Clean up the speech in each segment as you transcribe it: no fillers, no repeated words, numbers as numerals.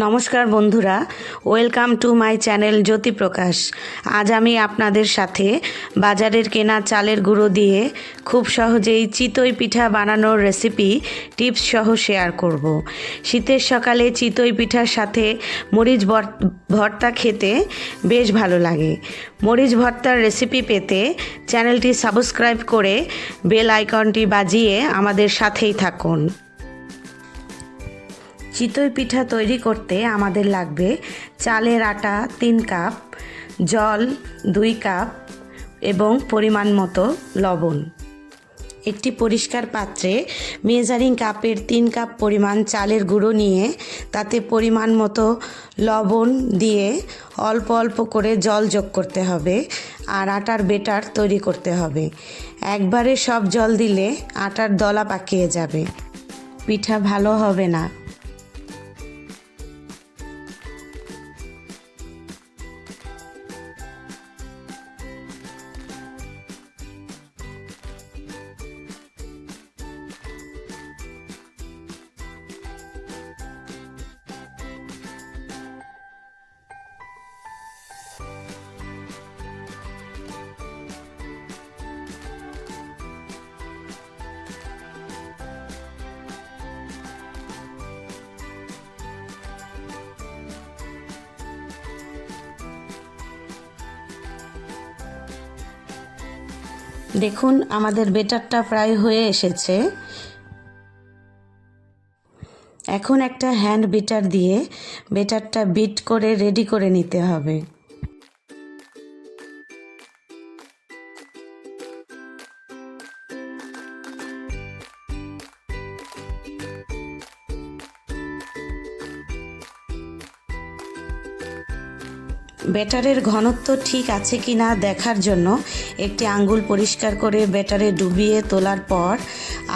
নমস্কার বন্ধুরা, welcome to my channel জ্যোতি প্রকাশ। আজ আমি আপনাদের সাথে বাজারের কেনা চালের গুঁড়ো দিয়ে খুব সহজেই চিতই পিঠা বানানোর রেসিপি টিপস সহ শেয়ার করব। শীতের সকালে চিতই পিঠার সাথে মরিচ ভর্তা খেতে বেশ ভালো লাগে। মরিচ ভর্তার রেসিপি পেতে চ্যানেলটি সাবস্ক্রাইব করে বেল আইকনটি বাজিয়ে আমাদের সাথেই থাকুন। চিতই পিঠা তৈরি করতে আমাদের লাগবে চালের আটা 3 কাপ, জল 2 কাপ এবং পরিমাণ মতো লবণ। একটি পরিষ্কার পাত্রে মেজারিং কাপের 3 কাপ পরিমাণ চালের গুঁড়ো নিয়ে তাতে পরিমাণ মতো লবণ দিয়ে অল্প অল্প করে জল যোগ করতে হবে আর আটার বেটার তৈরি করতে হবে। একবারে সব জল দিলে আটার দলা পাকিয়ে যাবে, পিঠা ভালো হবে না। দেখুন আমাদের বেটারটা প্রায় হয়ে এসেছে। এখন একটা হ্যান্ড বিটার দিয়ে বেটারটা বিট করে রেডি করে নিতে হবে। ব্যাটারের ঘনত্ব ঠিক আছে কি না দেখার জন্য একটি আঙ্গুল পরিষ্কার করে ব্যাটারে ডুবিয়ে তোলার পর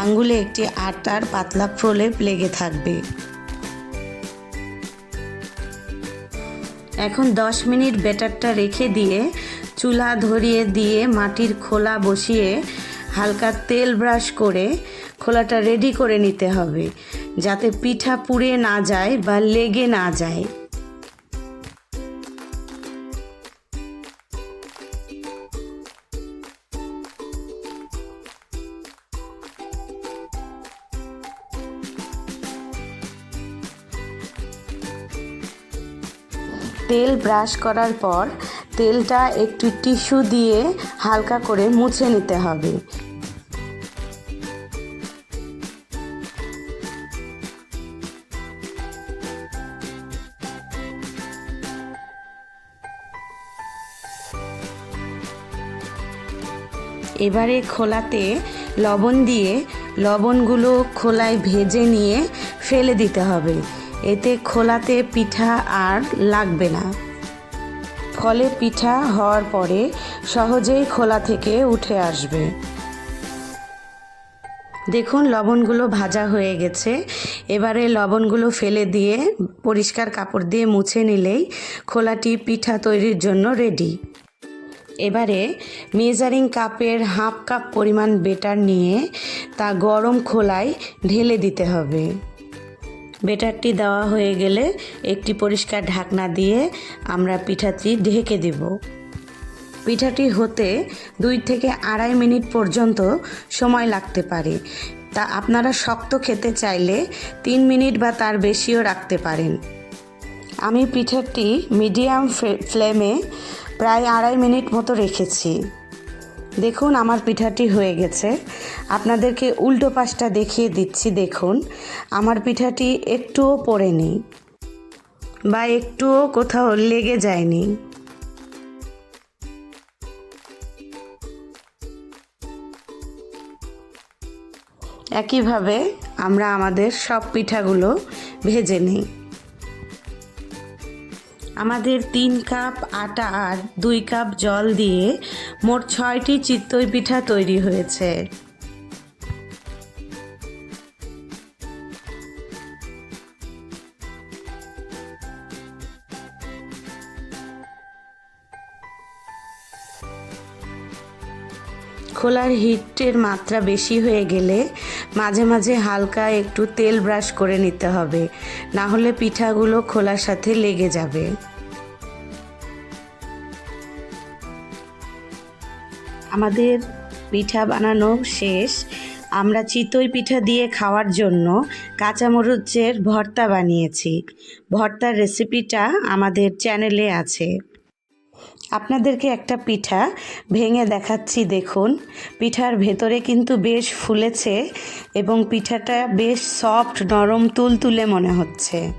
আঙ্গুলে একটি আটার পাতলা প্রলেপ লেগে থাকবে। এখন 10 মিনিট ব্যাটারটা রেখে দিয়ে চুলা ধরিয়ে দিয়ে মাটির খোলা বসিয়ে হালকা তেল ব্রাশ করে খোলাটা রেডি করে নিতে হবে, যাতে পিঠা পুড়ে না যায় বা লেগে না যায়। তেল ব্রাশ করার পর তেলটা একটু টিস্যু দিয়ে হালকা করে মুছে নিতে হবে। এবারে খোলাতে লবণ দিয়ে লবণগুলো খোলায় ভেজে নিয়ে ফেলে দিতে হবে, এতে খোলাতে পিঠা আর লাগবে না। ফলে পিঠা হওয়ার পরে সহজেই খোলা থেকে উঠে আসবে। দেখুন লবণগুলো ভাজা হয়ে গেছে। এবারে লবণগুলো ফেলে দিয়ে পরিষ্কার কাপড় দিয়ে মুছে নিলেই খোলাটি পিঠা তৈরির জন্য রেডি। এবারে মেজারিং কাপের হাফ কাপ পরিমাণ বেটার নিয়ে তা গরম খোলায় ঢেলে দিতে হবে। বেটারটি দেওয়া হয়ে গেলে একটি পরিষ্কার ঢাকনা দিয়ে আমরা পিঠাটি ঢেকে দেব। পিঠাটি হতে 2 থেকে 2.5 মিনিট পর্যন্ত সময় লাগতে পারে, তা আপনারা শক্ত খেতে চাইলে 3 মিনিট বা তার বেশিও রাখতে পারেন। আমি পিঠাটি মিডিয়াম ফ্লেমে প্রায় 2.5 মিনিট মতো রেখেছি। দেখুন আমার পিঠাটি হয়ে গেছে। আপনাদেরকে উল্টো পাশটা দেখিয়ে দিচ্ছি। দেখুন আমার পিঠাটি একটুও পড়েনি বা একটুও কোথাও লেগে যায়নি। একইভাবে আমরা আমাদের সব পিঠাগুলো ভেজে নিই। আমাদের 3 কাপ আটা আর 2 কাপ জল দিয়ে মোট 6টি চিতই পিঠা তৈরি হয়েছে। খোলার হিটের মাত্রা বেশি হয়ে গেলে মাঝে মাঝে হালকা একটু তেল ব্রাশ করে নিতে হবে, না হলে পিঠাগুলো খোলার সাথে লেগে যাবে। আমাদের পিঠা বানানো শেষ। আমরা চিতই পিঠা দিয়ে খাওয়ার জন্য কাঁচামরিচের ভর্তা বানিয়েছি। ভর্তার রেসিপিটা আমাদের চ্যানেলে আছে। আপনাদেরকে একটা পিঠা ভেঙে দেখাচ্ছি, দেখুন। পিঠার ভেতরে কিন্তু বেশ ফুলেছে এবং পিঠাটা বেশ সফট, নরম, তুলতুলে মনে হচ্ছে।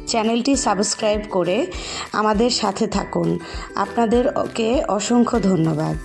চ্যানেলটি সাবস্ক্রাইব করে আমাদের সাথে থাকুন। আপনাদেরকে অসংখ্য ধন্যবাদ।